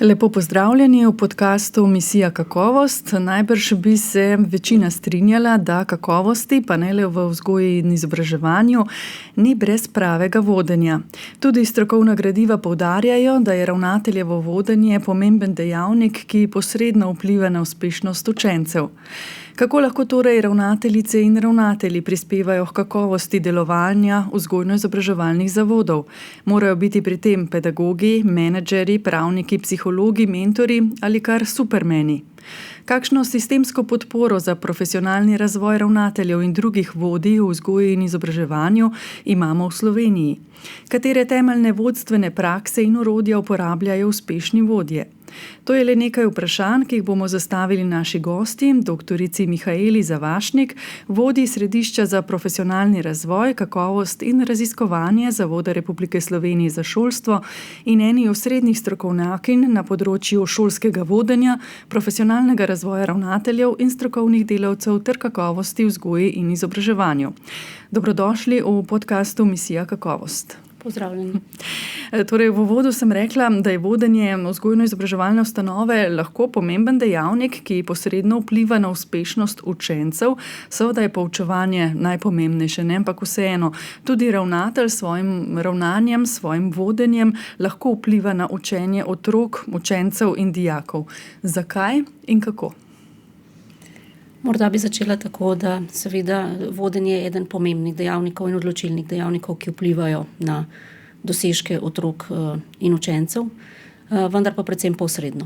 Lepo pozdravljeni v podcastu Misija kakovost. Najbrž bi se večina strinjala, da kakovosti, pa ne le v vzgoji in izobraževanju, ni brez pravega vodenja. Tudi strokovna gradiva poudarjajo, da je ravnateljevo vodenje pomemben dejavnik, ki posredno vpliva na uspešnost učencev. Kako lahko torej ravnateljice in ravnatelji prispevajo k kakovosti delovanja vzgojno-izobraževalnih zavodov? Morajo biti pri tem pedagogi, menedžerji, pravniki, psihologi, mentori ali kar supermeni? Kakšno sistemsko podporo za profesionalni razvoj ravnateljev in drugih vodij v vzgoji in izobraževanju imamo v Sloveniji? Katere temeljne vodstvene prakse in orodja uporabljajo uspešni vodje? To je le nekaj vprašanj, ki jih bomo zastavili naši gosti, doktorici Mihaeli Zavašnik, vodji Središča za profesionalni razvoj, kakovost in raziskovanje Zavoda Republike Slovenije za šolstvo in eni osrednjih strokovnjakinj na področju šolskega vodenja, profesionalnega razvoja ravnateljev in strokovnih delavcev ter kakovosti vzgoji in izobraževanju. Dobrodošli v podcastu Misija kakovost. Pozdravljeni. Torej, v uvodu sem rekla, da je vodenje vzgojno-izobraževalne ustanove lahko pomemben dejavnik, ki posredno vpliva na uspešnost učencev. Seveda je poučevanje najpomembnejše, ampak vseeno, tudi ravnatelj s svojim ravnanjem, svojim vodenjem lahko vpliva na učenje otrok, učencev in dijakov. Zakaj in kako? Morda bi začela tako, da seveda vodenje je eden pomembnih dejavnikov in odločilnih dejavnikov, ki vplivajo na dosežke otrok in učencev, vendar pa predvsem posredno.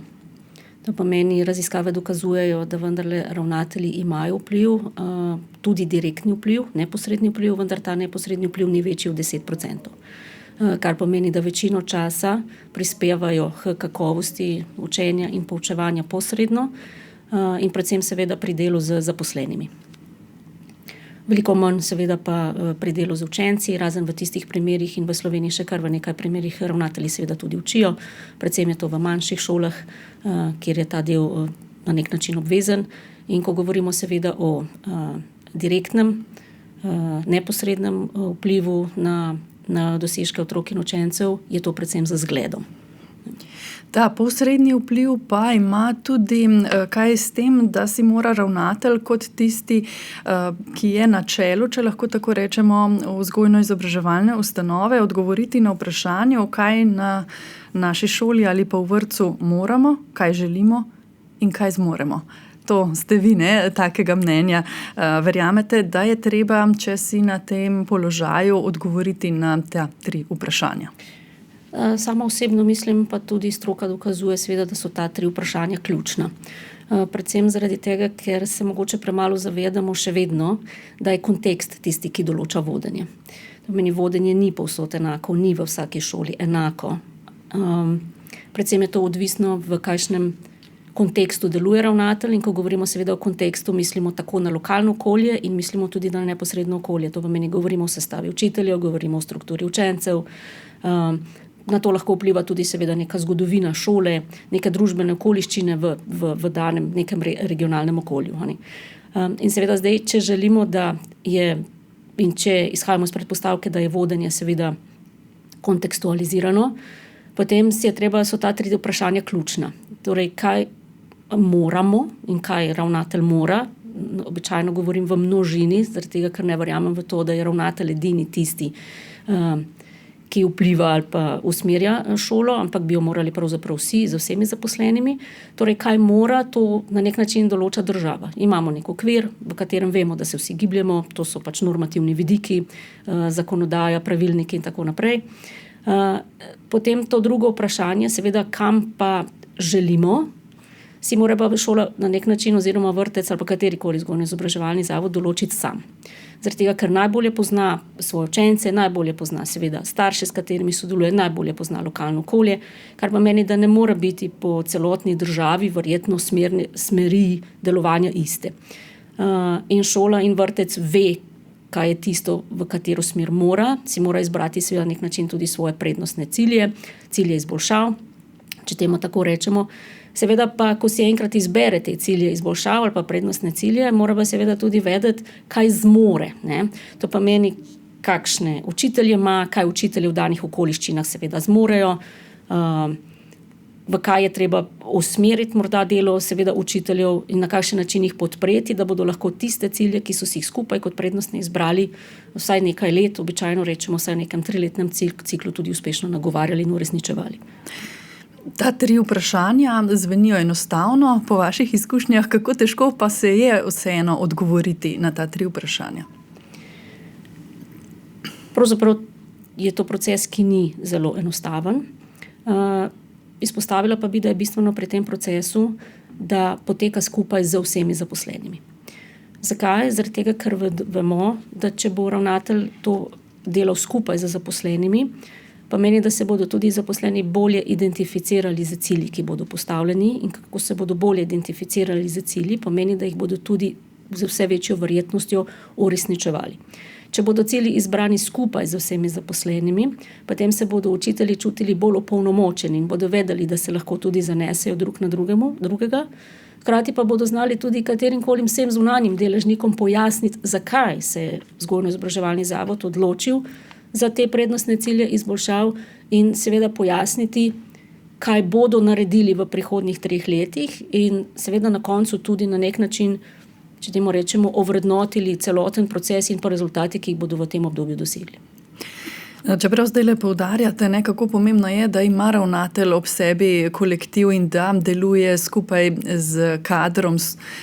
To pomeni, raziskave dokazujejo, da vendarle ravnatelji imajo vpliv, tudi direktni vpliv, neposredni vpliv, vendar ta neposredni vpliv ni večji od 10%. Kar pomeni, da večino časa prispevajo k kakovosti učenja in poučevanja posredno, in predvsem seveda pri delu z zaposlenimi. Veliko manj seveda pa pri delu z učenci, razen v tistih primerih in v Sloveniji še kar v nekaj primerih ravnatelji seveda tudi učijo, predvsem je to v manjših šolah, kjer je ta del na nek način obvezen. In ko govorimo seveda o direktnem, neposrednem vplivu na dosežke otrok in učencev, je to predvsem za zgledom. Ta posredni vpliv pa ima tudi kaj s tem, da si mora ravnatelj kot tisti, ki je na čelu, če lahko tako rečemo, vzgojno-izobraževalne ustanove, odgovoriti na vprašanje, kaj na naši šoli ali pa v vrtcu moramo, kaj želimo in kaj zmoremo. To ste vi, takega mnenja. Verjamete, da je treba, če si na tem položaju, odgovoriti na ta 3 vprašanja? Sama osebno mislim, pa tudi stroka dokazuje seveda, da so ta 3 vprašanja ključna. Predvsem zaradi tega, ker se mogoče premalo zavedamo še vedno, da je kontekst tisti, ki določa vodenje. To pomeni, vodenje ni povsod enako, ni v vsaki šoli enako. Predvsem je to odvisno, v kakšnem kontekstu deluje ravnatelj, in ko govorimo seveda o kontekstu, mislimo tako na lokalno okolje in mislimo tudi na neposredno okolje. To pomeni, govorimo o sestavi učiteljev, govorimo o strukturi učencev. Na to lahko vpliva tudi seveda neka zgodovina šole, neke družbene okoliščine v danem nekem regionalnem okolju. In seveda zdaj, če želimo, da je, in če izhajamo iz predpostavke, da je vodenje seveda kontekstualizirano, potem so ta 3 vprašanja ključna. Torej, kaj moramo in kaj ravnatelj mora. Običajno govorim v množini, zaradi tega, ker ne verjamem v to, da je ravnatelj edini tisti, ki vpliva ali pa usmerja šolo, ampak bi jo morali pravzaprav vsi, z vsemi zaposlenimi. Torej, kaj mora, to na nek način določa država. Imamo nek okvir, v katerem vemo, da se vsi gibljemo, to so pač normativni vidiki, zakonodaja, pravilniki in tako naprej. Potem to drugo vprašanje, seveda, kam pa želimo, si mora pa šola na nek način oziroma vrtec ali pa katerikoli vzgojno-izobraževalni zavod določiti sam. Zaradi tega, ker najbolje pozna svoje učence, najbolje pozna seveda starše, s katerimi sodeluje, najbolje pozna lokalno okolje, kar pa meni, da ne mora biti po celotni državi verjetno smeri delovanja iste. In šola in vrtec ve, kaj je tisto, v katero smer mora, si mora izbrati seveda na nek način tudi svoje prednostne cilje izboljšav, če temu tako rečemo. Seveda pa, ko si enkrat izbere te cilje izboljšav ali pa prednostne cilje, mora pa seveda tudi vedeti, kaj zmore. To pa meni, kakšne učitelje ima, kaj učitelji v danih okoliščinah seveda zmorejo, v kaj je treba usmeriti morda delo seveda učiteljev in na kakšen način jih podpreti, da bodo lahko tiste cilje, ki so si jih skupaj kot prednostne izbrali vsaj nekaj let, običajno rečemo vsaj v nekem 3-letnem ciklu tudi uspešno nagovarjali in uresničevali. Ta 3 vprašanja zvenijo enostavno, po vaših izkušnjah, kako težko pa se je vseeno odgovoriti na ta 3 vprašanja? Pravzaprav je to proces, ki ni zelo enostaven. Izpostavila pa bi, da je bistveno pri tem procesu, da poteka skupaj z vsemi zaposlenimi. Zakaj? Zaradi tega, ker vemo, da če bo ravnatelj to delal skupaj z zaposlenimi, pomeni, da se bodo tudi zaposleni bolje identificirali z cilji, ki bodo postavljeni, in kako se bodo bolje identificirali z cilji, pomeni, da jih bodo tudi z vse večjo verjetnostjo uresničevali. Če bodo cilji izbrani skupaj z vsemi zaposlenimi, potem se bodo učitelji čutili bolj opolnomočeni in bodo vedeli, da se lahko tudi zanesejo drug na drugega. Hkrati pa bodo znali tudi katerimkoli vsem zunanjim deležnikom pojasniti, zakaj se je vzgojno-izobraževalni zavod odločil za te prednostne cilje izboljšav in seveda pojasniti, kaj bodo naredili v prihodnjih 3 letih in seveda na koncu tudi na nek način, če temu rečemo, ovrednotili celoten proces in pa rezultati, ki jih bodo v tem obdobju dosegli. Čeprav zdaj poudarjate, kako pomembno je, da ima ravnatelj ob sebi kolektiv in da deluje skupaj z kadrom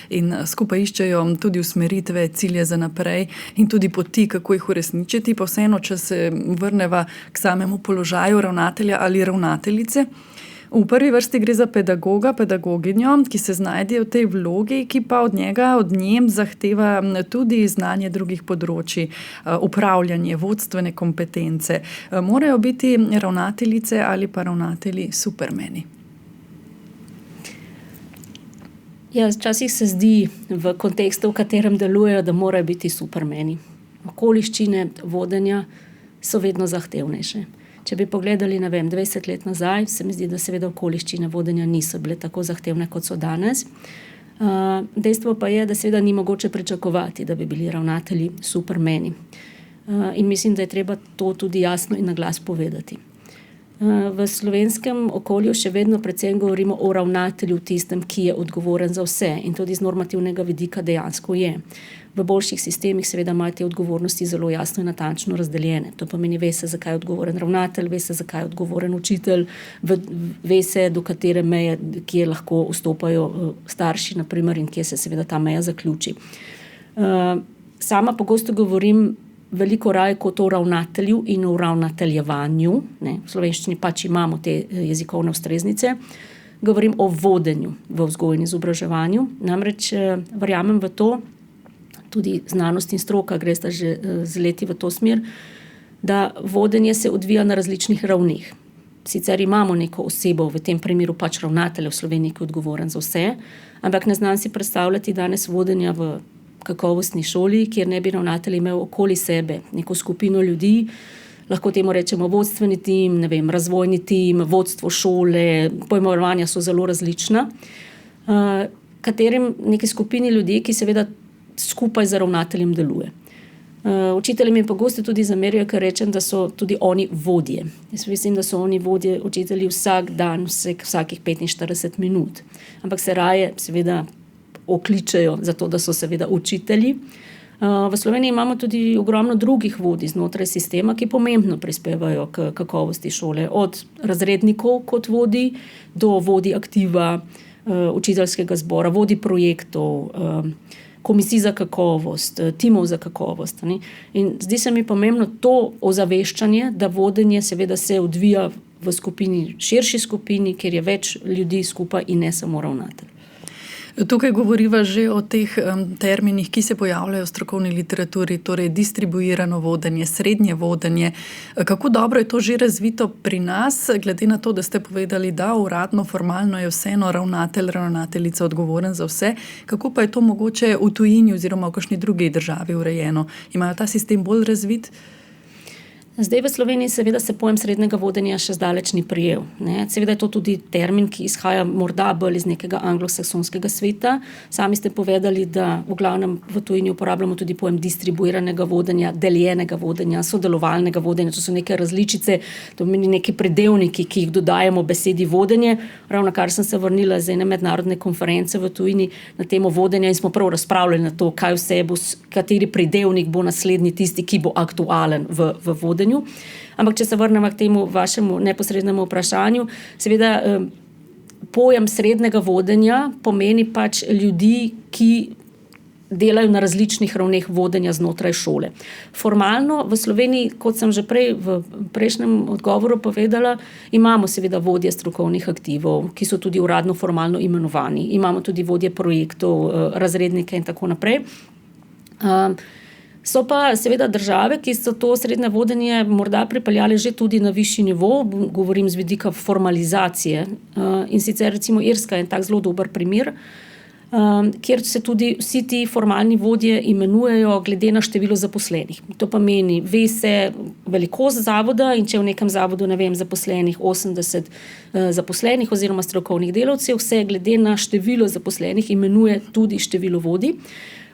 in skupaj iščejo tudi usmeritve, cilje za naprej in tudi poti, kako jih uresničiti, pa vseeno, če se vrneva k samemu položaju ravnatelja ali ravnateljice. V prvi vrsti gre za pedagoga, pedagoginjo, ki se znajde v tej vlogi, ki pa od nje zahteva tudi znanje drugih področij, upravljanje, vodstvene kompetence. Morajo biti ravnateljice ali pa ravnatelji supermeni? Ja, včasih se zdi v kontekstu, v katerem delujejo, da morajo biti supermeni. Okoliščine vodenja so vedno zahtevnejše. Če bi pogledali, 20 let nazaj, se mi zdi, da seveda okoliščine vodenja niso bile tako zahtevne, kot so danes. Dejstvo pa je, da seveda ni mogoče pričakovati, da bi bili ravnatelji supermeni. In mislim, da je treba to tudi jasno in na glas povedati. V slovenskem okolju še vedno predvsem govorimo o ravnatelju tistem, ki je odgovoren za vse in tudi z normativnega vidika dejansko je. V boljših sistemih seveda imajo te odgovornosti zelo jasno in natančno razdeljene. To pomeni, ve se, zakaj je odgovoren ravnatelj, ve se, zakaj je odgovoren učitelj, ve se, do katere meje, kje lahko vstopajo starši, naprimer, in kje se seveda ta meja zaključi. Sama pogosto govorim veliko raje kot o ravnatelju in o ravnateljevanju. V slovenščini pač imamo te jezikovne ustreznice. Govorim o vodenju v vzgoji in izobraževanju. Namreč verjamem v to, tudi znanost in stroka gresta že z leti v to smer, da vodenje se odvija na različnih ravnih. Sicer imamo neko osebo, v tem primeru pač ravnatelja v Sloveniji, ki je odgovoren za vse, ampak ne znam si predstavljati danes vodenja v kakovostni šoli, kjer ne bi ravnatelj imel okoli sebe neko skupino ljudi, lahko temu rečemo vodstveni tim, razvojni tim, vodstvo šole, pojmovanja so zelo različna, katerim neki skupini ljudi, ki seveda skupaj z ravnateljem deluje. Učitelji mi pogosto tudi zamerijo, ker rečem, da so tudi oni vodje. Jaz mislim, da so oni vodje učitelji vsak dan, vsakih 45 minut. Ampak se raje seveda okličejo zato, da so seveda učitelji. V Sloveniji imamo tudi ogromno drugih vodij znotraj sistema, ki pomembno prispevajo k kakovosti šole. Od razrednikov kot vodij do vodij aktiva, učiteljskega zbora, vodij projektov, komisij za kakovost, timov za kakovost. In zdi se mi pomembno to ozaveščanje, da vodenje seveda se odvija v skupini, širši skupini, kjer je več ljudi skupaj in ne samo ravnatelj. Tukaj govoriva že o teh terminih, ki se pojavljajo v strokovni literaturi, torej distribuirano vodenje, srednje vodenje. Kako dobro je to že razvito pri nas, glede na to, da ste povedali, da uradno, formalno je vseeno ravnatelj, ravnateljica odgovoren za vse. Kako pa je to mogoče v tujini oziroma v kakšni drugi državi urejeno? Imajo ta sistem bolj razvit? Zdaj v Sloveniji seveda se pojem srednjega vodenja še zdaleč ni prijel. Seveda je to tudi termin, ki izhaja morda bolj iz nekega anglosaksonskega sveta. Sami ste povedali, da v glavnem v tujini uporabljamo tudi pojem distribuiranega vodenja, deljenega vodenja, sodelovalnega vodenja. To so neke različice, to pomeni neki pridevniki, ki jih dodajamo besedi vodenje. Ravno kar sem se vrnila z ene mednarodne konference v tujini na temo vodenja in smo prav razpravljali na to, kaj vse bo, kateri pridevnik bo naslednji tisti, ki bo aktualen v vodenju. Ampak, če se vrnemo k temu vašemu neposrednemu vprašanju, seveda pojem srednjega vodenja pomeni pač ljudi, ki delajo na različnih ravneh vodenja znotraj šole. Formalno v Sloveniji, kot sem že prej v prejšnjem odgovoru povedala, imamo seveda vodje strokovnih aktivov, ki so tudi uradno formalno imenovani. Imamo tudi vodje projektov, razrednike in tako naprej. So pa seveda države, ki so to srednje vodenje morda pripeljali že tudi na višji nivo, govorim z vidika formalizacije. In sicer recimo Irska je tak zelo dober primer, kjer se tudi vsi ti formalni vodje imenujejo glede na število zaposlenih. To pomeni, ve se velikost zavoda in če v nekem zavodu, zaposlenih 80 zaposlenih oziroma strokovnih delavcev, se glede na število zaposlenih imenuje tudi število vodij.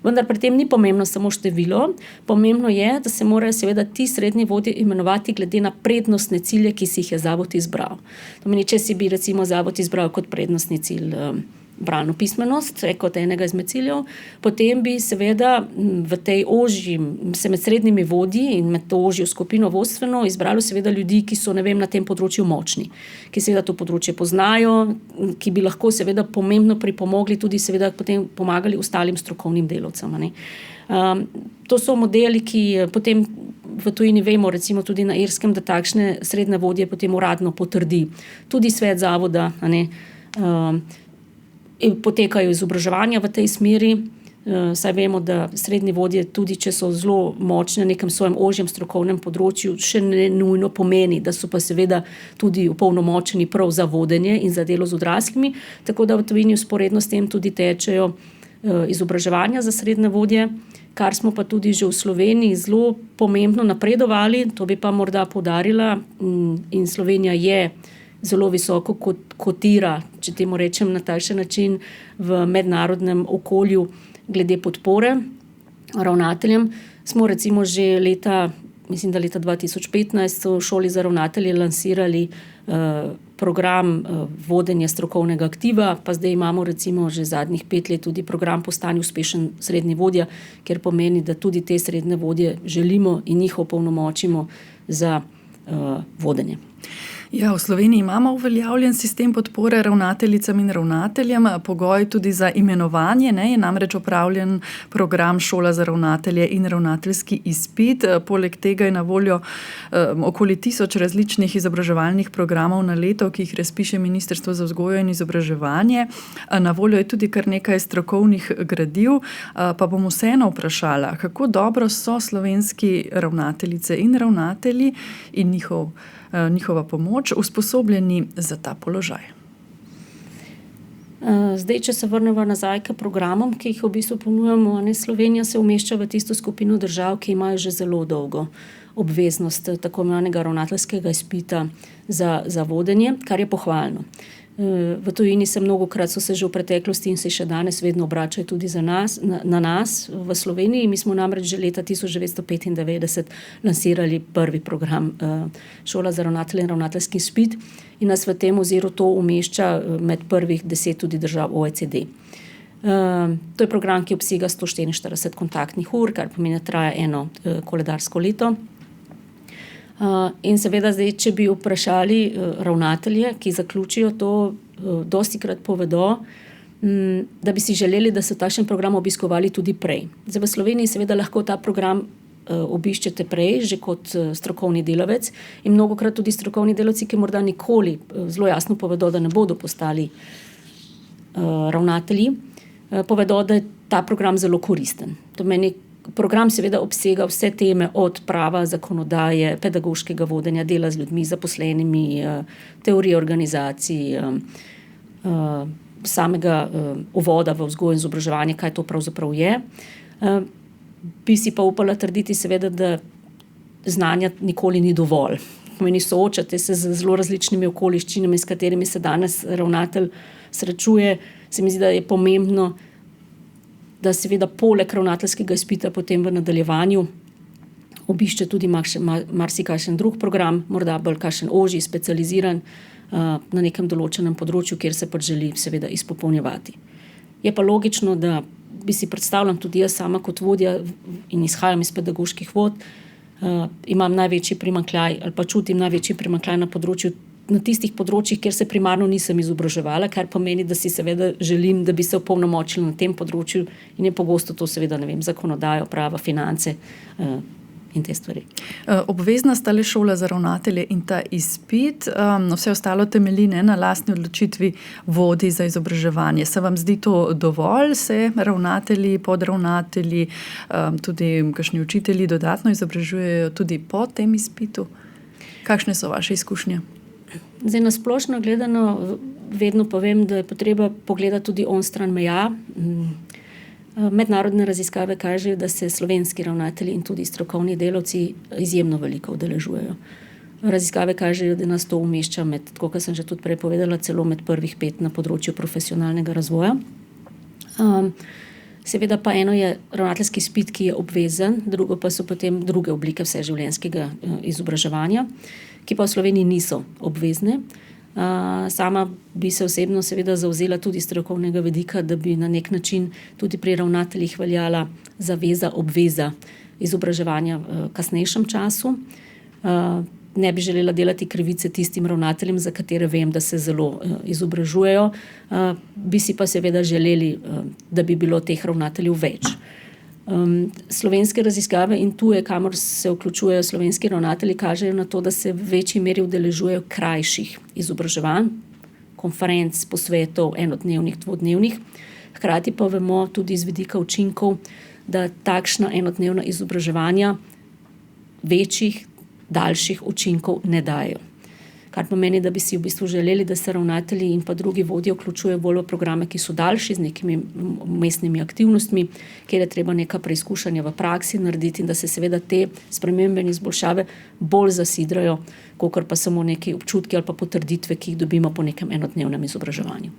Vendar pri tem ni pomembno samo število, pomembno je, da se morajo seveda ti srednji vodje imenovati glede na prednostne cilje, ki si jih je zavod izbral. To pomeni, če si bi recimo zavod izbral kot prednostni cilj bralno pismenost, kot enega izmed ciljev, potem bi seveda v tej se med srednjimi vodji in med to ožjo skupino vodstveno izbralo seveda ljudi, ki so, na tem področju močni, ki seveda to področje poznajo, ki bi lahko seveda pomembno pripomogli tudi seveda potem pomagali ostalim strokovnim delavcem. To so modeli, ki potem v tujini vemo, recimo tudi na Irskem, da takšne srednje vodje potem uradno potrdi tudi svet zavoda, potekajo izobraževanja v tej smeri, saj vemo, da srednji vodje, tudi če so zelo močni na nekem svojem ožjem strokovnem področju, še ne nujno pomeni, da so pa seveda tudi opolnomočeni prav za vodenje in za delo z odraslimi, tako da v tujini vzporedno s tem tudi tečejo izobraževanja za srednje vodje, kar smo pa tudi že v Sloveniji zelo pomembno napredovali, to bi pa morda poudarila, in Slovenija je zelo visoko kotira, če temu rečem na takšen način, v mednarodnem okolju glede podpore ravnateljem. Smo recimo že leta 2015 v šoli za ravnatelje lansirali program vodenja strokovnega aktiva, pa zdaj imamo recimo že zadnjih 5 let tudi program Postani uspešen srednji vodja, kjer pomeni, da tudi te srednje vodje želimo in jih opolnomočimo za vodenje. Ja, v Sloveniji imamo uveljavljen sistem podpore ravnateljicam in ravnateljem. Pogoj tudi za imenovanje je namreč opravljen program Šola za ravnatelje in ravnateljski izpit. Poleg tega je na voljo okoli 1000 različnih izobraževalnih programov na leto, ki jih razpiše Ministrstvo za vzgojo in izobraževanje. Na voljo je tudi kar nekaj strokovnih gradiv. Pa bom vseeno vprašala, kako dobro so slovenski ravnateljice in ravnatelji in njihova pomoč usposobljeni za ta položaj. Zdaj, če se vrnemo nazaj k programom, ki jih v bistvu ponujamo, Slovenija se umešča v tisto skupino držav, ki imajo že zelo dolgo obveznost tako imenovanega ravnateljskega izpita za vodenje, kar je pohvalno. V tujini so se že v preteklosti in se še danes vedno obračajo tudi na nas v Sloveniji. Mi smo namreč že leta 1995 lansirali prvi program Šola za ravnatelje in ravnateljski izpit in nas v tem oziru to umešča med prvih 10 tudi držav OECD. To je program, ki obsega 144 kontaktnih ur, kar pomeni, da traja eno koledarsko leto. In seveda zdaj, če bi vprašali ravnatelje, ki zaključijo to, dostikrat povedo, da bi si želeli, da so takšen program obiskovali tudi prej. Zdaj v Sloveniji seveda lahko ta program obiščete prej, že kot strokovni delavec in mnogokrat tudi strokovni delavci, ki morda nikoli zelo jasno povedo, da ne bodo postali ravnatelji, povedo, da je ta program zelo koristen. To meni program seveda obsega vse teme od prava, zakonodaje, pedagoškega vodenja, dela z ljudmi, zaposlenimi, teorije organizacij, samega uvoda v vzgojo in izobraževanje, kaj to pravzaprav je. Bi si pa upala trditi seveda, da znanja nikoli ni dovolj. Pomeni, soočate se z zelo različnimi okoliščinami, s katerimi se danes ravnatelj srečuje. Se mi zdi, da je pomembno, da seveda poleg ravnateljskega izpita potem v nadaljevanju obišče tudi marsikakšen drug program, morda bolj kakšen ožji, specializiran na nekem določenem področju, kjer se pač želi seveda izpopolnjevati. Je pa logično, da bi si predstavljam tudi jaz sama kot vodja in izhajam iz pedagoških vod, imam največji primanjkljaj ali pa čutim največji primanjkljaj na tistih področjih, kjer se primarno nisem izobraževala, kar pomeni, da si seveda želim, da bi se opolnomočila na tem področju in je pogosto to seveda, zakonodaja, prava, finance in te stvari. Obvezna sta le šola za ravnatelje in ta izpit, vse ostalo temelji na lastni odločitvi vodij za izobraževanje. Se vam zdi to dovolj? Se ravnatelji, podravnatelji, tudi kakšni učitelji dodatno izobražujejo tudi po tem izpitu? Kakšne so vaše izkušnje? Zdaj, na splošno gledano vedno povem, da je potreba pogledati tudi onstran meja. Mednarodne raziskave kažejo, da se slovenski ravnatelji in tudi strokovni delavci izjemno veliko udeležujejo. Raziskave kažejo, da nas to umešča med, tako kot sem že tudi prej povedala, celo med prvih 5 na področju profesionalnega razvoja. Seveda pa eno je ravnateljski izpit, ki je obvezen, drugo pa so potem druge oblike vseživljenjskega izobraževanja, ki pa v Sloveniji niso obvezne. Sama bi se osebno seveda zavzela tudi strokovnega vidika, da bi na nek način tudi pri ravnateljih veljala zaveza, obveza izobraževanja v kasnejšem času. Ne bi želela delati krivice tistim ravnateljem, za katere vem, da se zelo izobražujejo. Bi si pa seveda želeli, da bi bilo teh ravnateljev več. Slovenske raziskave in tuje, kamor se vključujejo slovenski ravnatelji, kažejo na to, da se v večji meri udeležujejo krajših izobraževanj, konferenc, posvetov, enodnevnih, dvodnevnih. Hkrati pa vemo tudi iz vidika učinkov, da takšna enodnevna izobraževanja večjih, daljših učinkov ne dajo. Kar pomeni, da bi si v bistvu želeli, da se ravnatelji in pa drugi vodje vključujejo bolj v programe, ki so daljši, z nekimi mestnimi aktivnostmi, kjer je treba neka preizkušanja v praksi narediti in da se seveda te spremembe in izboljšave bolj zasidrajo, kakor pa samo neki občutki ali pa potrditve, ki jih dobimo po nekem enodnevnem izobraževanju.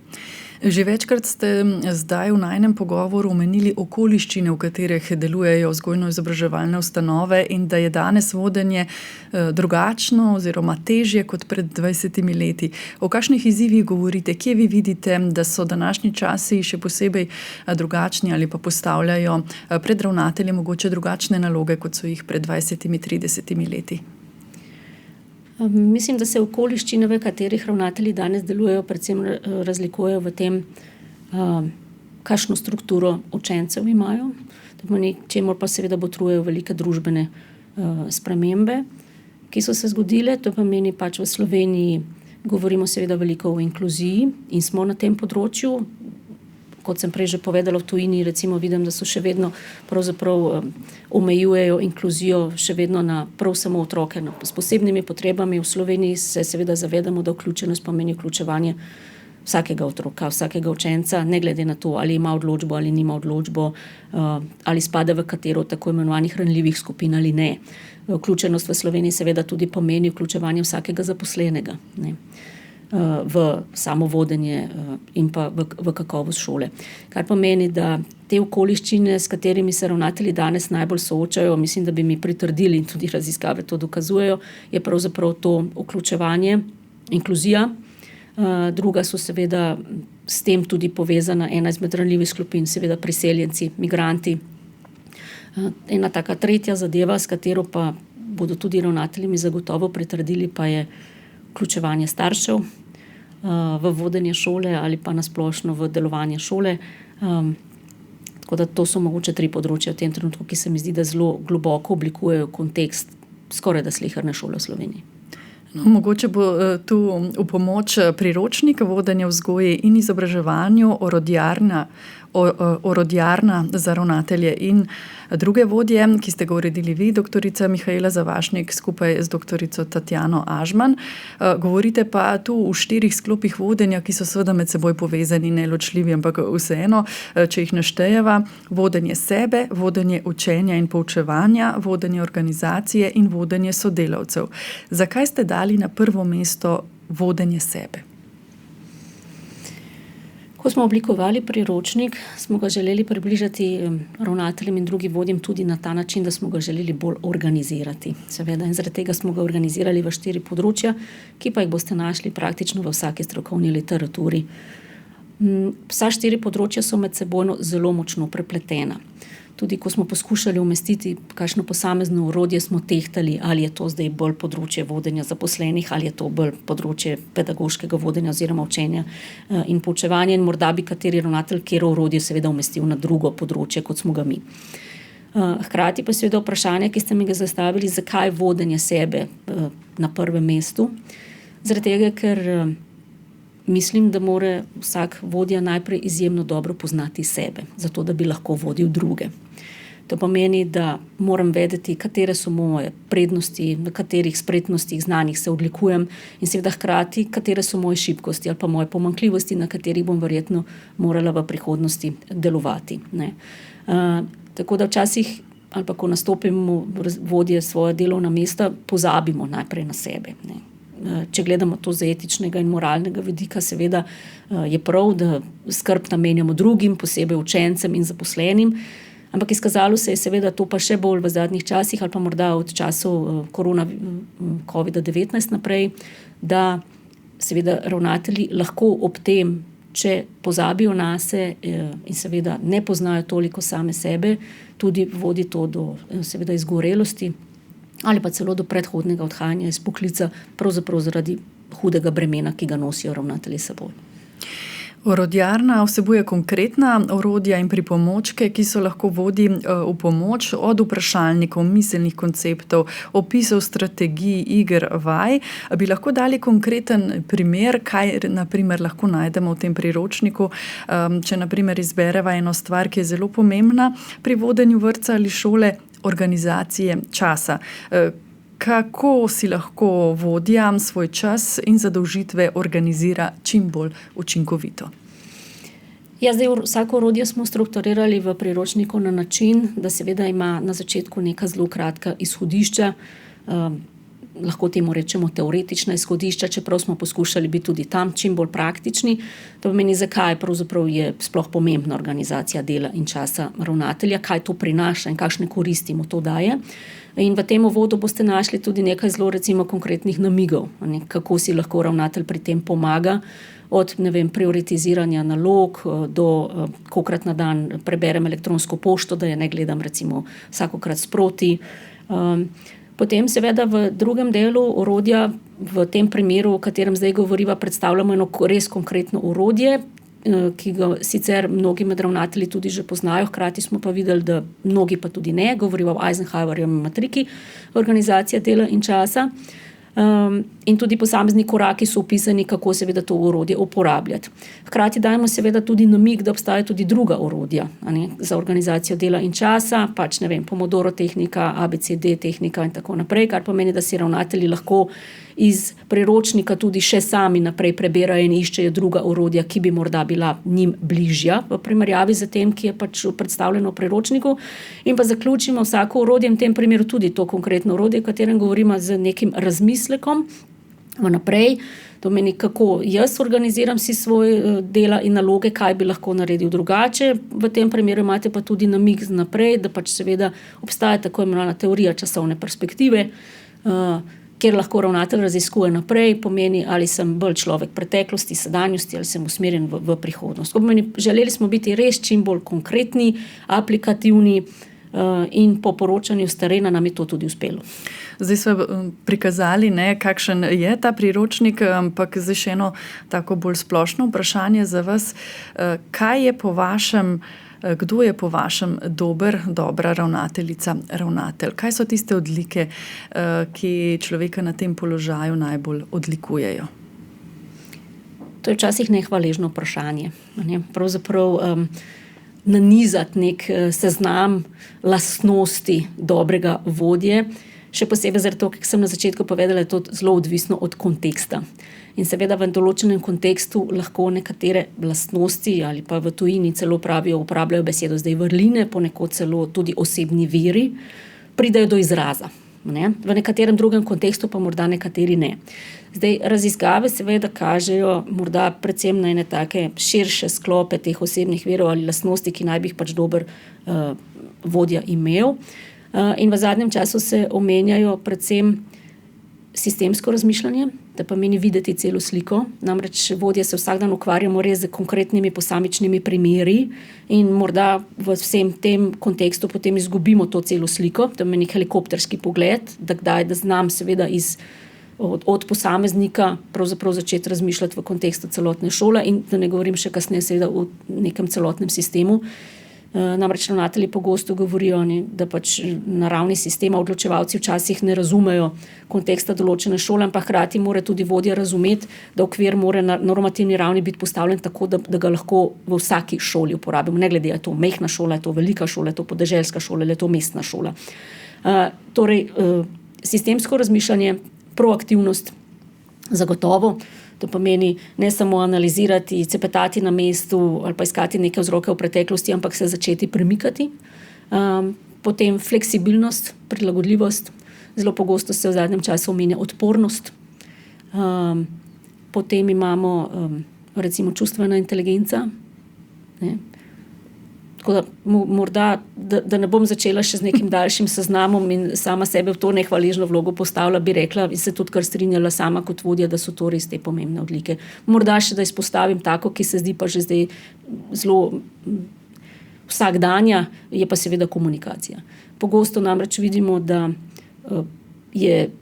Že večkrat ste zdaj v najinem pogovoru omenili okoliščine, v katerih delujejo vzgojno-izobraževalne ustanove in da je danes vodenje drugačno oziroma težje kot pred 20 leti. O kakšnih izzivih govorite? Kje vi vidite, da so današnji časi še posebej drugačni ali pa postavljajo pred ravnatelje mogoče drugačne naloge, kot so jih pred 20-30 leti? Mislim, da se okoliščine, v katerih ravnatelji danes delujejo, predvsem razlikujejo v tem, kakšno strukturo učencev imajo, čemur pa seveda botrujejo velike družbene spremembe, ki so se zgodile. To pomeni pač v Sloveniji govorimo seveda veliko o inkluziji in smo na tem področju. Kot sem prej že povedala, v tujini recimo vidim, da so še vedno pravzaprav omejujejo inkluzijo še vedno na prav samo otroke s posebnimi potrebami. V Sloveniji se seveda zavedamo, da vključenost pomeni vključevanje vsakega otroka, vsakega učenca, ne glede na to, ali ima odločbo ali nima odločbo, ali spada v katero tako imenovanih ranljivih skupin ali ne. Vključenost v Sloveniji seveda tudi pomeni vključevanje vsakega zaposlenega, ne, v samo vodenje in pa v kakovost šole. Kar pomeni, da te okoliščine, s katerimi se ravnatelji danes najbolj soočajo, mislim, da bi mi pritrdili in tudi raziskave to dokazujejo, je pravzaprav to vključevanje, inkluzija. Druga so seveda s tem tudi povezana ena izmed ranljivih skupin, seveda priseljenci, migranti. Ena taka tretja zadeva, s katero pa bodo tudi ravnatelji mi zagotovo pritrdili, pa je vključevanje staršev v vodenje šole ali pa nasplošno v delovanje šole. Tako da to so mogoče 3 področja v tem trenutku, ki se mi zdi, da zelo globoko oblikujejo kontekst skoraj da sleherne šole v Sloveniji. No, mogoče bo tu v pomoč priročnik vodenja vzgoji in izobraževanju Orodjarna orodjarna za ravnatelje in druge vodje, ki ste ga uredili vi, doktorica Mihaela Zavašnik, skupaj z doktorico Tatjano Ažman. Govorite pa tu v 4 sklopih vodenja, ki so seveda med seboj povezani, neločljivi, ampak vseeno, če jih naštejeva: vodenje sebe, vodenje učenja in poučevanja, vodenje organizacije in vodenje sodelavcev. Zakaj ste dali na prvo mesto vodenje sebe? Ko smo oblikovali priročnik, smo ga želeli približati ravnateljem in drugim vodjem tudi na ta način, da smo ga želeli bolj organizirati. Seveda, in zaradi tega smo ga organizirali v 4 področja, ki pa jih boste našli praktično v vsaki strokovni literaturi. Vsa 4 področja so med sebojno zelo močno prepletena. Tudi ko smo poskušali umestiti kakšno posamezno orodje, smo tehtali, ali je to zdaj bolj področje vodenja zaposlenih, ali je to bolj področje pedagoškega vodenja oziroma učenja in poučevanja, in morda bi kateri ravnatelj katero orodje seveda umestil na drugo področje, kot smo ga mi. Hkrati pa seveda vprašanje, ki ste mi ga zastavili, zakaj vodenje sebe na prvem mestu. Zaradi tega, ker mislim, da mora vsak vodja najprej izjemno dobro poznati sebe, zato da bi lahko vodil druge. To pomeni, da moram vedeti, katere so moje prednosti, na katerih spretnostih, znanjih se odlikujem, in seveda hkrati, katere so moje šibkosti ali pa moje pomanjkljivosti, na katerih bom verjetno morala v prihodnosti delovati. Tako da včasih, ali pa ko nastopimo vodje svoje delovna mesta, pozabimo najprej na sebe. Če gledamo to z etičnega in moralnega vidika, seveda je prav, da skrb namenjamo drugim, posebej učencem in zaposlenim, ampak izkazalo se je seveda to pa še bolj v zadnjih časih ali pa morda od časov COVID-19 naprej, da seveda ravnatelji lahko ob tem, če pozabijo nase in seveda ne poznajo toliko same sebe, tudi vodi to do seveda izgorelosti ali pa celo do predhodnega odhajanja iz poklica, pravzaprav zaradi hudega bremena, ki ga nosijo ravnatelji s seboj. Orodjarna vsebuje konkretna orodja in pripomočke, ki so lahko vodji v pomoč, od vprašalnikov, miselnih konceptov, opisov strategij, iger, vaj. Bi lahko dali konkreten primer, kaj naprimer lahko najdemo v tem priročniku, če naprimer izbereva eno stvar, ki je zelo pomembna pri vodenju vrtca ali šole: organizacije časa. Kako si lahko vodja svoj čas in zadolžitve organizira čim bolj učinkovito? Zdaj vsako orodje smo strukturirali v priročniku na način, da seveda ima na začetku neka zelo kratka izhodišča, lahko temu rečemo teoretična izhodišča, čeprav smo poskušali biti tudi tam čim bolj praktični. To pomeni, zakaj pravzaprav je sploh pomembna organizacija dela in časa ravnatelja, kaj to prinaša in kakšne koristi mu to daje. In v tem uvodu boste našli tudi nekaj zelo recimo konkretnih namigov, kako si lahko ravnatelj pri tem pomaga, od prioritiziranja nalog do kolikokrat na dan preberem elektronsko pošto, da je ne gledam recimo vsakokrat sproti. Potem seveda v drugem delu orodja, v tem primeru, o katerem zdaj govoriva, predstavljamo eno res konkretno orodje, ki ga sicer mnogi med ravnatelji tudi že poznajo, hkrati smo pa videli, da mnogi pa tudi ne, govoriva o Eisenhowerjevi matriki organizacije dela in časa. In tudi posamezni koraki so opisani, kako seveda to orodje uporabljati. Hkrati dajemo seveda tudi namig, da obstajajo tudi druga orodja za organizacijo dela in časa, Pomodoro tehnika, ABCD tehnika in tako naprej, kar pomeni, da si ravnatelji lahko iz priročnika tudi še sami naprej preberajo in iščejo druga orodja, ki bi morda bila njim bližja v primerjavi z tem, ki je predstavljeno v priročniku. In pa zaključimo vsako orodje, v tem primeru tudi to konkretno orodje, o katerem govorimo, z nekim razmislekom vnaprej. To meni, kako jaz organiziram si svoje dela in naloge, kaj bi lahko naredil drugače. V tem primeru imate pa tudi namig naprej, da seveda obstaja tako imenovana teorija časovne perspektive, kjer lahko ravnatelj raziskuje naprej, pomeni, ali sem bolj človek preteklosti, sedanjosti, ali sem usmerjen v prihodnost. Želeli smo biti res čim bolj konkretni, aplikativni in po poročanju s terena nam je to tudi uspelo. Zdaj smo prikazali, kakšen je ta priročnik, ampak zdaj še eno tako bolj splošno vprašanje za vas. Kaj je po vašem, kdo je po vašem dobra ravnateljica, ravnatelj? Kaj so tiste odlike, ki človeka na tem položaju najbolj odlikujejo? To je včasih nehvaležno vprašanje. Pravzaprav nanizati nek seznam lastnosti dobrega vodje. Še posebej zaradi toho, ker sem na začetku povedala, je to zelo odvisno od konteksta. In seveda v določenem kontekstu lahko nekatere lastnosti ali pa v tujini celo uporabljajo besedo zdaj vrline, ponekod celo tudi osebni viri, pridejo do izraza. Ne? V nekaterem drugem kontekstu pa morda nekateri ne. Zdaj, raziskave seveda kažejo morda predvsem na ene take širše sklope teh osebnih virov ali lastnosti, ki naj bi jih pač dober vodja imel. In v zadnjem času se omenjajo predvsem sistemsko razmišljanje, da pomeni videti celo sliko. Namreč vodje se vsak dan ukvarjamo res z konkretnimi posamičnimi primeri in morda v vsem tem kontekstu potem izgubimo to celo sliko, to je nek helikopterski pogled, da znam seveda od posameznika pravzaprav začeti razmišljati v kontekstu celotne šole in da ne govorim še kasneje seveda o nekem celotnem sistemu. Namreč ravnatelji pogosto govorijo, da pač na ravni sistema odločevalci včasih ne razumejo konteksta določene šole, ampak hkrati mora tudi vodja razumeti, da okvir mora na normativni ravni biti postavljen tako, da ga lahko v vsaki šoli uporabimo. Ne glede, je to majhna šola, je to velika šola, je to podeželska šola, je to mestna šola. Torej, sistemsko razmišljanje, proaktivnost, zagotovo. To pomeni ne samo analizirati, cepetati na mestu ali pa iskati neke vzroke v preteklosti, ampak se začeti premikati. Potem fleksibilnost, prilagodljivost, zelo pogosto se v zadnjem času omenja odpornost. Potem imamo recimo čustvena inteligenca. Ne? Tako da morda, da ne bom začela še z nekim daljšim seznamom in sama sebe v to nehvaležno vlogo postavila, bi rekla in se tudi kar strinjala sama kot vodja, da so to res te pomembne odlike. Morda še, da izpostavim tako, ki se zdi pa že zdaj zelo vsakdanja, je pa seveda komunikacija. Pogosto namreč vidimo, da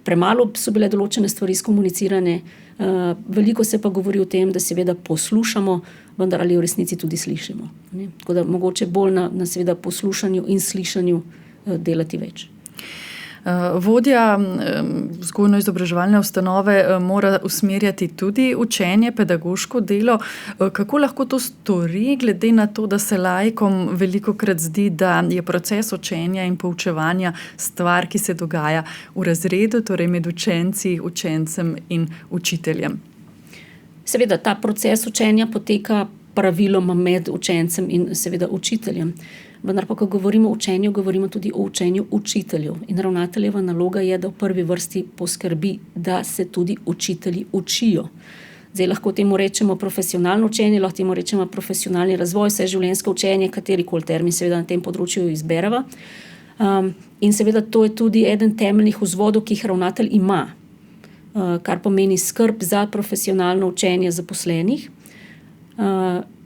premalo so bile določene stvari skomunicirane, veliko se pa govori o tem, da seveda poslušamo, vendar ali v resnici tudi slišimo. Ne? Tako da mogoče bolj na seveda poslušanju in slišanju delati več. Vodja vzgojno-izobraževalne ustanove mora usmerjati tudi učenje, pedagoško delo. Kako lahko to stori, glede na to, da se laikom velikokrat zdi, da je proces učenja in poučevanja stvar, ki se dogaja v razredu, torej med učenci, učencem in učiteljem? Seveda, ta proces učenja poteka praviloma med učencem in seveda učiteljem. Vendar pa, ko govorimo o učenju, govorimo tudi o učenju učiteljev. In ravnateljeva naloga je, da v prvi vrsti poskrbi, da se tudi učitelji učijo. Zdaj lahko temu rečemo profesionalno učenje, lahko temu rečemo profesionalni razvoj, vseživljenjsko učenje, katerikoli termin seveda na tem področju izbereva. In seveda to je tudi eden temeljnih vzvodov, ki jih ravnatelj ima, kar pomeni skrb za profesionalno učenje zaposlenih.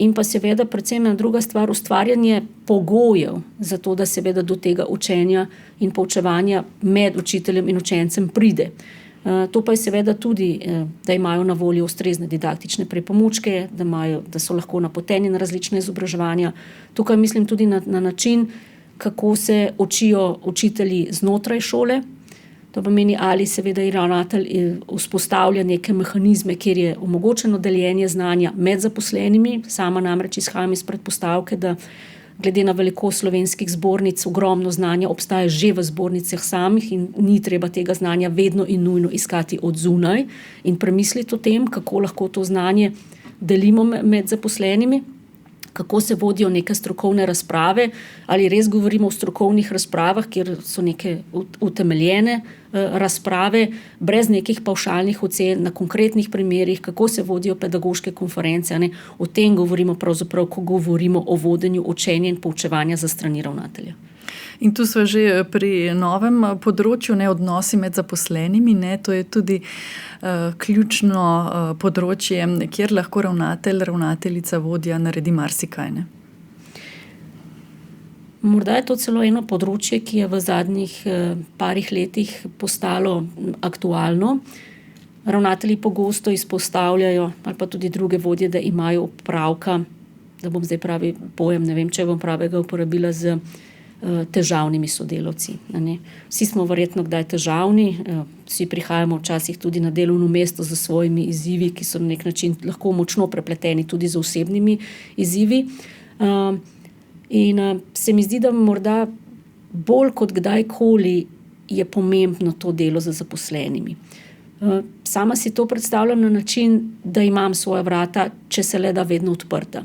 In pa seveda predvsem ena druga stvar, ustvarjanje pogojev za to, da seveda do tega učenja in poučevanja med učiteljem in učencem pride. To pa je seveda tudi, da imajo na voljo ustrezne didaktične pripomočke, da so lahko napoteni na različne izobraževanja. Tukaj mislim tudi na način, kako se učijo učitelji znotraj šole. To pomeni, ali seveda je ravnatelj vzpostavlja neke mehanizme, kjer je omogočeno deljenje znanja med zaposlenimi. Sama namreč izhajam iz predpostavke, da glede na velikost slovenskih zbornic ogromno znanja obstaja že v zbornicah samih in ni treba tega znanja vedno in nujno iskati od zunaj in premisliti o tem, kako lahko to znanje delimo med zaposlenimi. Kako se vodijo neke strokovne razprave, ali res govorimo o strokovnih razpravah, kjer so neke utemeljene razprave, brez nekih pavšalnih ocen, na konkretnih primerih, kako se vodijo pedagoške konference. Ne? O tem govorimo pravzaprav, ko govorimo o vodenju učenja in poučevanja za strani ravnatelja. In tu smo že pri novem področju, ne, odnosi med zaposlenimi, ne, to je tudi ključno področje, kjer lahko ravnatelj, ravnateljica, vodja naredi marsikaj. Ne? Morda je to celo eno področje, ki je v zadnjih parih letih postalo aktualno. Ravnatelji pogosto izpostavljajo, ali pa tudi druge vodje, da imajo opravka, da bom zdaj pravi pojem, ne vem, če bom pravega uporabila z težavnimi sodelavci. Vsi smo verjetno kdaj težavni, vsi prihajamo včasih tudi na delovno mesto z svojimi izzivi, ki so na nek način lahko močno prepleteni tudi z osebnimi izzivi. In se mi zdi, da morda bolj kot kdajkoli je pomembno to delo z zaposlenimi. Sama si to predstavljam na način, da imam svoja vrata, če se le da, vedno odprta.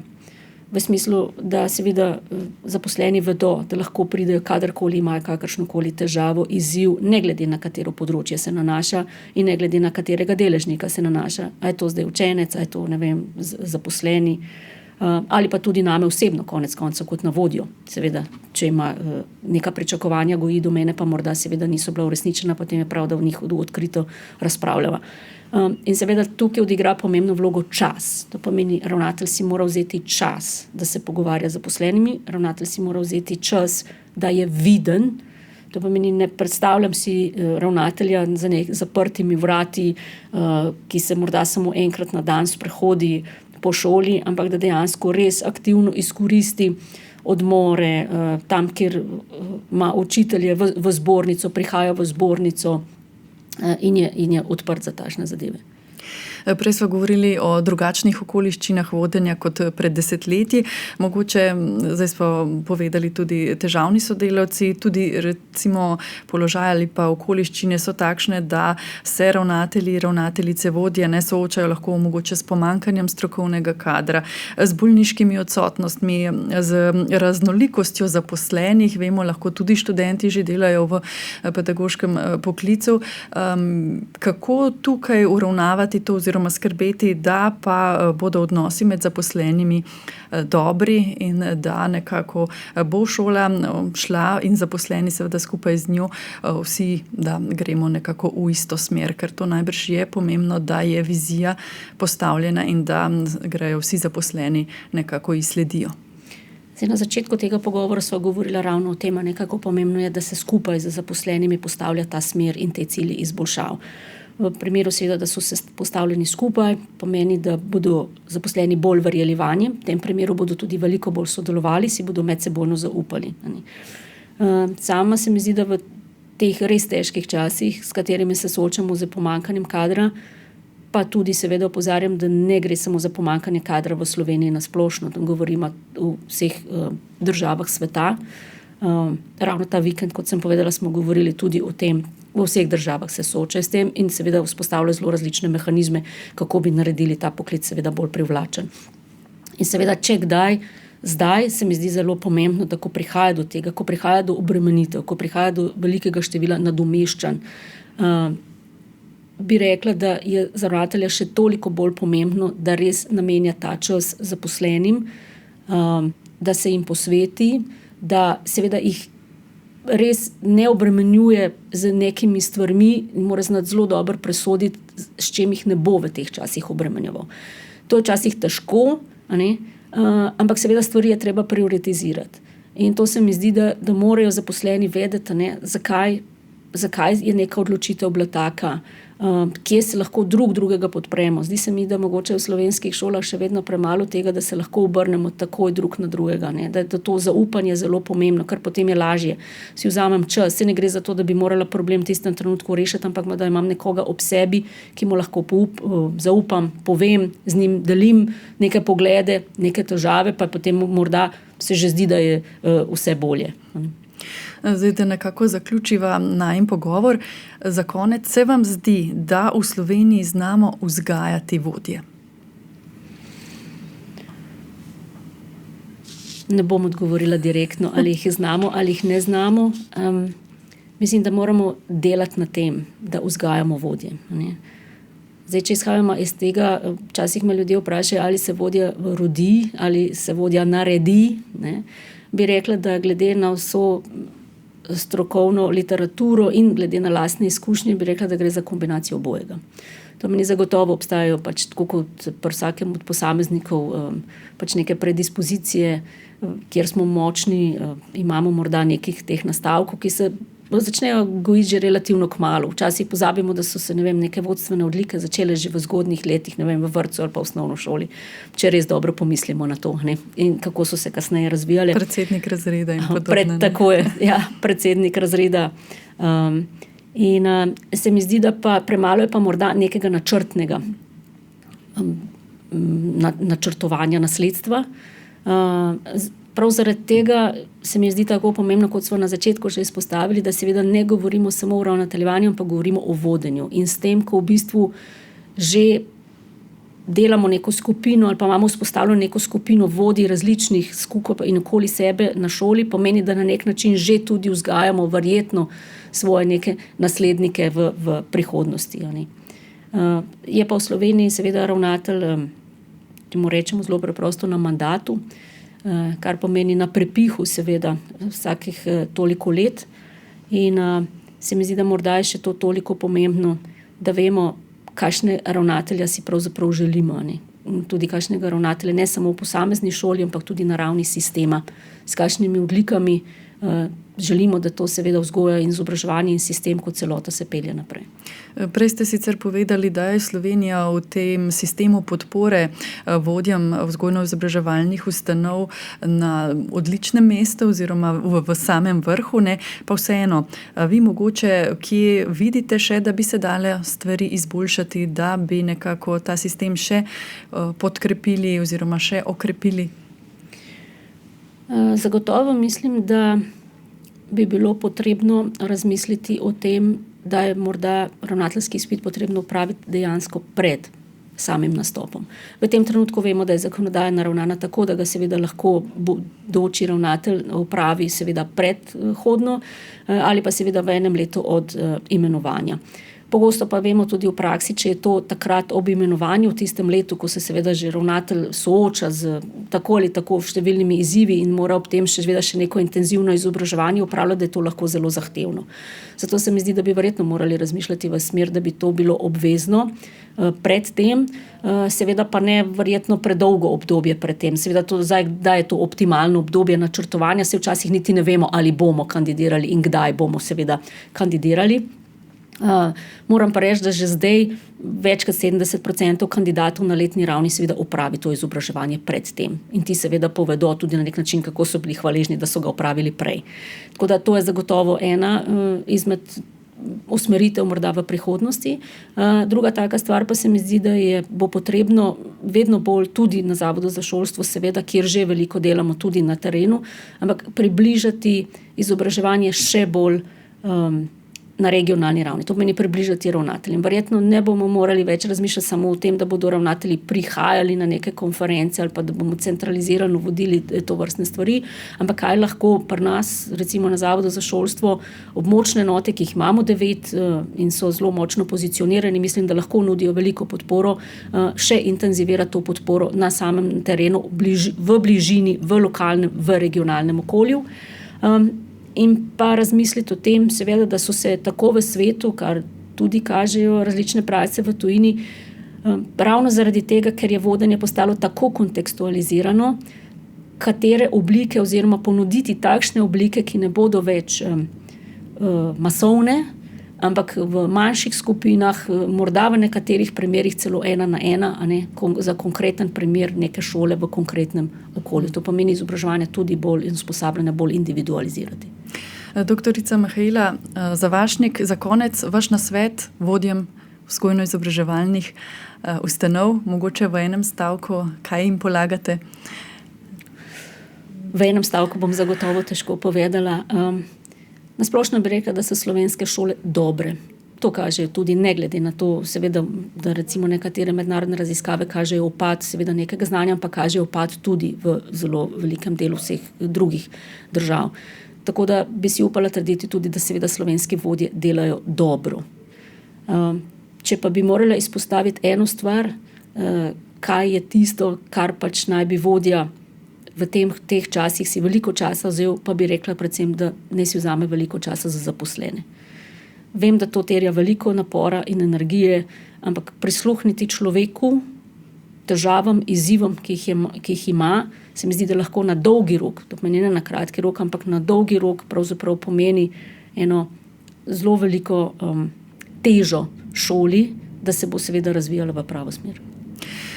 V smislu, da seveda zaposleni vedo, da lahko pridejo kadarkoli imajo kakršnokoli težavo, izziv, ne glede na katero področje se nanaša in ne glede na katerega deležnika se nanaša. A je to zdaj učenec, a je to, zaposleni, ali pa tudi name osebno, konec koncev, kot na vodjo. Seveda, če ima neka pričakovanja, goji do mene, pa morda seveda niso bila uresničena, potem je prav, da v njih odkrito razpravljava. In seveda tukaj odigra pomembno vlogo čas. To pomeni, ravnatelj si mora vzeti čas, da se pogovarja z zaposlenimi, ravnatelj si mora vzeti čas, da je viden. To pomeni, ne predstavljam si ravnatelja za zaprtimi vrati, ki se morda samo enkrat na dan sprehodi po šoli, ampak da dejansko res aktivno izkoristi odmore, tam, kjer ima učitelje v zbornico, prihaja v zbornico in je odprt za takšne zadeve. Prej smo govorili o drugačnih okoliščinah vodenja kot pred desetletji. Mogoče, zdaj smo povedali tudi težavni sodelavci, tudi recimo položaj ali pa okoliščine so takšne, da se ravnatelji, ravnateljice, vodje ne soočajo lahko mogoče s pomanjkanjem strokovnega kadra, z bolniškimi odsotnostmi, z raznolikostjo zaposlenih. Vemo, lahko tudi študenti že delajo v pedagoškem poklicu. Kako tukaj uravnavati to oziroma skrbeti, da pa bodo odnosi med zaposlenimi dobri in da nekako bo šola šla in zaposleni seveda skupaj z njo vsi, da gremo nekako v isto smer, ker to najbrž je pomembno, da je vizija postavljena in da grejo vsi zaposleni nekako izsledijo. Zdaj, na začetku tega pogovora sva govorila ravno o tem, nekako pomembno je, da se skupaj z zaposlenimi postavlja ta smer in te cilji izboljšav. V primeru seveda, da so se postavljeni skupaj, pomeni, da bodo zaposleni bolj verjeli vanje, v tem primeru bodo tudi veliko bolj sodelovali, si bodo medsebojno zaupali. Sama se mi zdi, da v teh res težkih časih, s katerimi se soočamo z pomanjkanjem kadra, pa tudi seveda opozarjam, da ne gre samo za pomanjkanje kadra v Sloveniji na splošno, da govorimo v vseh državah sveta. Ravno ta vikend, kot sem povedala, smo govorili tudi o tem, v vseh državah se soočajo s tem in seveda vzpostavljajo zelo različne mehanizme, kako bi naredili ta poklic seveda bolj privlačen. In seveda, če kdaj, zdaj se mi zdi zelo pomembno, da ko prihaja do tega, ko prihaja do obremenitev, ko prihaja do velikega števila nadomeščanj, bi rekla, da je za ravnatelja še toliko bolj pomembno, da res namenja ta čas zaposlenim, da se jim posveti, da seveda jih res ne obremenjuje z nekimi stvarmi in mora znati zelo dobro presoditi, s čem jih ne bo v teh časih obremenjeval. To je včasih težko, ampak seveda stvari je treba prioritizirati. In to se mi zdi, da morajo zaposleni vedeti, zakaj je neka odločitev bila taka, kje se lahko drugega podpremo. Zdi se mi, da mogoče v slovenskih šolah še vedno premalo tega, da se lahko obrnemo takoj drug na drugega, da je to zaupanje zelo pomembno, ker potem je lažje. Si vzamem čas, se ne gre za to, da bi morala problem v tistem trenutku rešiti, ampak da imam nekoga ob sebi, ki mu lahko zaupam, povem, z njim delim neke poglede, neke težave, pa potem morda se že zdi, da je vse bolje. Zdaj, da nekako zaključiva najin pogovor. Za konec, se vam zdi, da v Sloveniji znamo vzgajati vodje? Ne bom odgovorila direktno, ali jih znamo ali jih ne znamo. Mislim, da moramo delati na tem, da vzgajamo vodje. Zdaj, če izhajamo iz tega, včasih me ljudje vprašajo, ali se vodja rodi ali se vodja naredi. Bi rekla, da glede na vso strokovno literaturo in glede na lastne izkušnje, bi rekla, da gre za kombinacijo obojega. To meni zagotovo obstajajo, tako kot pri vsakem od posameznikov, neke predispozicije, kjer smo močni, imamo morda nekih teh nastavkov, ki se začnejo gojiti že relativno kmalu. Včasih pozabimo, da so se neke vodstvene odlike začele že v zgodnjih letih, v vrtcu ali pa v osnovni šoli, če res dobro pomislimo na to, in kako so se kasneje razvijale. Predsednik razreda in podobno. Tako je, ja, predsednik razreda. In se mi zdi, da pa premalo je pa morda nekega načrtnega načrtovanja nasledstva. prav zaradi tega se mi zdi tako pomembno, kot smo na začetku že izpostavili, da seveda ne govorimo samo o ravnateljevanju, ampak govorimo o vodenju. In s tem, ko v bistvu že delamo neko skupino ali pa imamo vzpostavljeno neko skupino vodij različnih skupaj in okoli sebe na šoli, pomeni, da na nek način že tudi vzgajamo verjetno svoje neke naslednike v prihodnosti. Je pa v Sloveniji seveda ravnatelj, če mu rečemo zelo preprosto, na mandatu, kar pomeni na prepihu seveda vsakih toliko let. In se mi zdi, da morda je še to toliko pomembno, da vemo, kakšne ravnatelja si pravzaprav želimo. Tudi kakšnega ravnatelja ne samo v posamezni šoli, ampak tudi na ravni sistema. S kakšnimi odlikami želimo, da to seveda vzgoja in izobraževanje in sistem kot celota se pelje naprej. Prej ste sicer povedali, da je Slovenija v tem sistemu podpore vodjam vzgojno-izobraževalnih ustanov na odličnem mestu oziroma v samem vrhu, ne? Pa vseeno, vi mogoče kje vidite še, da bi se dale stvari izboljšati, da bi nekako ta sistem še podkrepili oziroma še okrepili? Zagotovo mislim, da bi bilo potrebno razmisliti o tem, da je morda ravnateljski izpit potrebno opraviti dejansko pred samim nastopom. V tem trenutku vemo, da je zakonodaja naravnana tako, da ga seveda lahko bodoči ravnatelj opravi seveda predhodno ali pa seveda v enem letu od imenovanja. Pogosto pa vemo tudi v praksi, če je to takrat ob imenovanju v tistem letu, ko se seveda že ravnatelj sooča z tako ali tako številnimi izzivi in mora ob tem še neko intenzivno izobraževanje opravljati, da je to lahko zelo zahtevno. Zato se mi zdi, da bi verjetno morali razmišljati v smer, da bi to bilo obvezno pred tem, seveda pa ne verjetno predolgo obdobje pred tem. Seveda to zdaj, da je to optimalno obdobje načrtovanja, se včasih niti ne vemo, ali bomo kandidirali in kdaj bomo seveda kandidirali. Moram pa reči, da že zdaj več kot 70% kandidatov na letni ravni seveda opravi to izobraževanje pred tem. In ti seveda povedo tudi na nek način, kako so bili hvaležni, da so ga opravili prej. Tako da to je zagotovo ena izmed usmeritev morda v prihodnosti. Druga taka stvar pa se mi zdi, da bo potrebno vedno bolj tudi na Zavodu za šolstvo, seveda, kjer že veliko delamo tudi na terenu, ampak približati izobraževanje še bolj na regionalni ravni. To pomeni približati ravnateljem. Verjetno ne bomo morali več razmišljati samo o tem, da bodo ravnatelji prihajali na neke konference ali pa da bomo centralizirano vodili to vrstne stvari, ampak kaj lahko pri nas, recimo na Zavodu za šolstvo, območne enote, ki jih imamo 9 in so zelo močno pozicionirani, mislim, da lahko nudijo veliko podporo, še intenzivira to podporo na samem terenu, v bližini, v lokalnem, v regionalnem okolju. In pa razmisliti o tem, seveda, da so se tako v svetu, kar tudi kažejo različne prakse v tujini, ravno zaradi tega, ker je vodenje postalo tako kontekstualizirano, katere oblike oziroma ponuditi takšne oblike, ki ne bodo več masovne, ampak v manjših skupinah, morda v nekaterih primerih celo 1 na 1, za konkreten primer neke šole v konkretnem okolju. To pomeni izobraževanje tudi bolj in usposabljanje bolj individualizirati. Doktorica Mihaela Zavašnik, za konec vaš nasvet vodjem vzgojno-izobraževalnih ustanov, mogoče v enem stavku, kaj jim polagate? V enem stavku bom zagotovo težko povedala. Na splošno bi rekla, da so slovenske šole dobre. To kažejo tudi ne glede na to, seveda, da recimo nekatere mednarodne raziskave kažejo upad seveda nekega znanja, pa kažejo upad tudi v zelo velikem delu vseh drugih držav. Tako da bi si upala trditi tudi, da seveda slovenski vodje delajo dobro. Če pa bi morala izpostaviti eno stvar, kaj je tisto, kar pač naj bi vodja v teh časih si veliko časa vzel, pa bi rekla predvsem, da ne si vzame veliko časa za zaposlene. Vem, da to terja veliko napora in energije, ampak prisluhniti človeku, težavam, izzivom, ki jih ima, se mi zdi, da lahko na dolgi rok, to pomeni ne na kratki rok, ampak na dolgi rok pravzaprav pomeni eno zelo veliko težo šoli, da se bo seveda razvijala v pravo smer.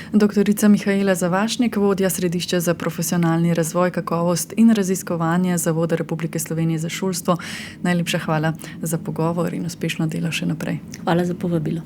Doktorica Mihaela Zavašnik, vodja Središča za profesionalni razvoj, kakovost in raziskovanje Zavoda Republike Slovenije za šolstvo. Najlepša hvala za pogovor in uspešno delo še naprej. Hvala za povabilo.